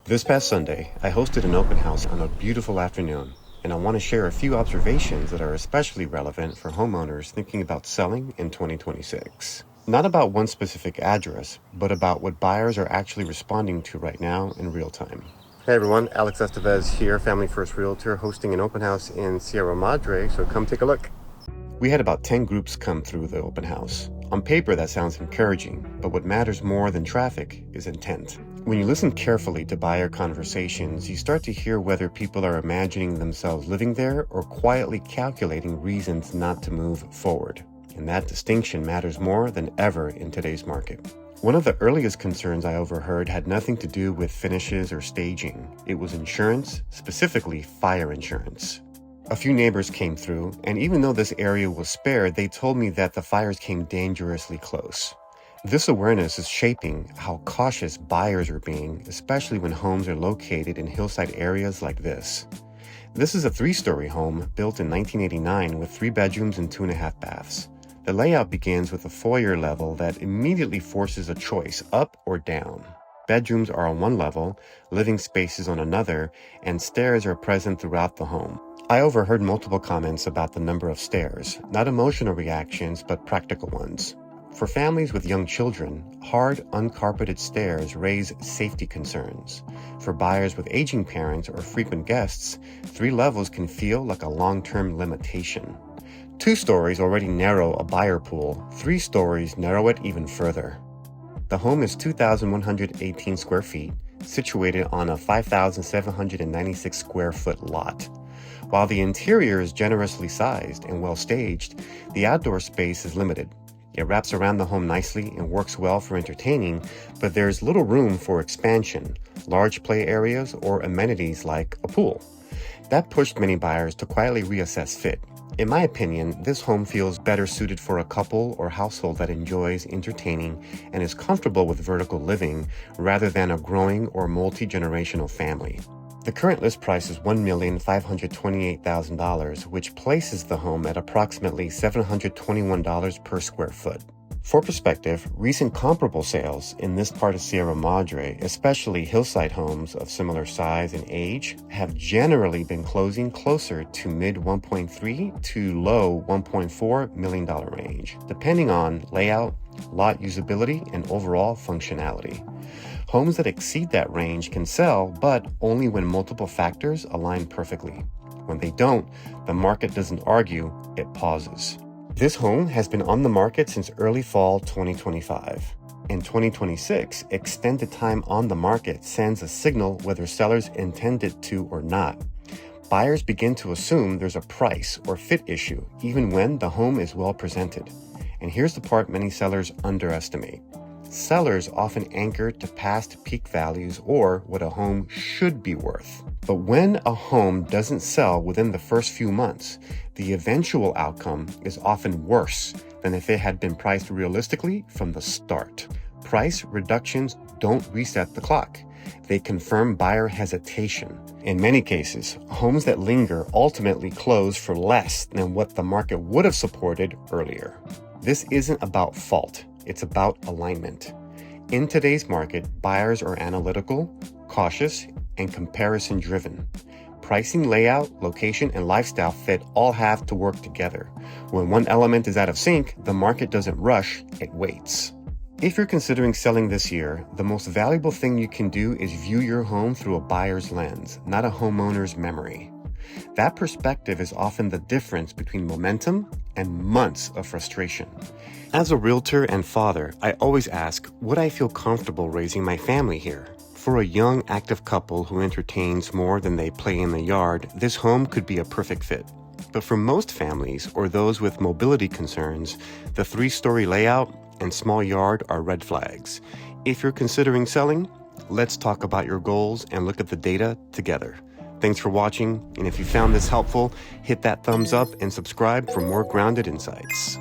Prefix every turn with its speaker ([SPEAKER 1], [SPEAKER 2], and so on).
[SPEAKER 1] This past Sunday, I hosted an open house on a beautiful afternoon, and I want to share a few observations that are especially relevant for homeowners thinking about selling in 2026. Not about one specific address, but about what buyers are actually responding to right now in real time. Hey everyone, Alex Estevez here, Family First Realtor, hosting an open house in Sierra Madre, so come take a look. We had about 10 groups come through the open house. On paper, that sounds encouraging, but what matters more than traffic is intent. When you listen carefully to buyer conversations, you start to hear whether people are imagining themselves living there or quietly calculating reasons not to move forward. And that distinction matters more than ever in today's market. One of the earliest concerns I overheard had nothing to do with finishes or staging. It was insurance, specifically fire insurance. A few neighbors came through, and even though this area was spared, they told me that the fires came dangerously close. This awareness is shaping how cautious buyers are being, especially when homes are located in hillside areas like this. This is a 3-story home built in 1989 with 3 bedrooms and 2.5 baths. The layout begins with a foyer level that immediately forces a choice, up or down. Bedrooms are on one level, living spaces on another, and stairs are present throughout the home. I overheard multiple comments about the number of stairs, not emotional reactions, but practical ones. For families with young children, hard, uncarpeted stairs raise safety concerns. For buyers with aging parents or frequent guests, 3 levels can feel like a long-term limitation. 2 stories already narrow a buyer pool. 3 stories narrow it even further. The home is 2,118 square feet, situated on a 5,796 square foot lot. While the interior is generously sized and well staged, the outdoor space is limited. It wraps around the home nicely and works well for entertaining, but there's little room for expansion, large play areas, or amenities like a pool. That pushed many buyers to quietly reassess fit. In my opinion, this home feels better suited for a couple or household that enjoys entertaining and is comfortable with vertical living rather than a growing or multi-generational family. The current list price is $1,528,000, which places the home at approximately $721 per square foot. For perspective, recent comparable sales in this part of Sierra Madre, especially hillside homes of similar size and age, have generally been closing closer to mid $1.3 to low $1.4 million range, depending on layout, lot usability, and overall functionality. Homes that exceed that range can sell, but only when multiple factors align perfectly. When they don't, the market doesn't argue, it pauses. This home has been on the market since early fall 2025. In 2026, extended time on the market sends a signal whether sellers intend it to or not. Buyers begin to assume there's a price or fit issue, even when the home is well presented. And here's the part many sellers underestimate. Sellers often anchor to past peak values or what a home should be worth. But when a home doesn't sell within the first few months, the eventual outcome is often worse than if it had been priced realistically from the start. Price reductions don't reset the clock. They confirm buyer hesitation. In many cases, homes that linger ultimately close for less than what the market would have supported earlier. This isn't about fault. It's about alignment. In today's market, buyers are analytical, cautious, and comparison-driven. Pricing, layout, location, and lifestyle fit all have to work together. When one element is out of sync, the market doesn't rush, it waits. If you're considering selling this year, the most valuable thing you can do is view your home through a buyer's lens, not a homeowner's memory. That perspective is often the difference between momentum and months of frustration. As a realtor and father, I always ask, would I feel comfortable raising my family here? For a young, active couple who entertains more than they play in the yard, this home could be a perfect fit. But for most families or those with mobility concerns, the 3-story layout and small yard are red flags. If you're considering selling, let's talk about your goals and look at the data together. Thanks for watching, and if you found this helpful, hit that thumbs up and subscribe for more grounded insights.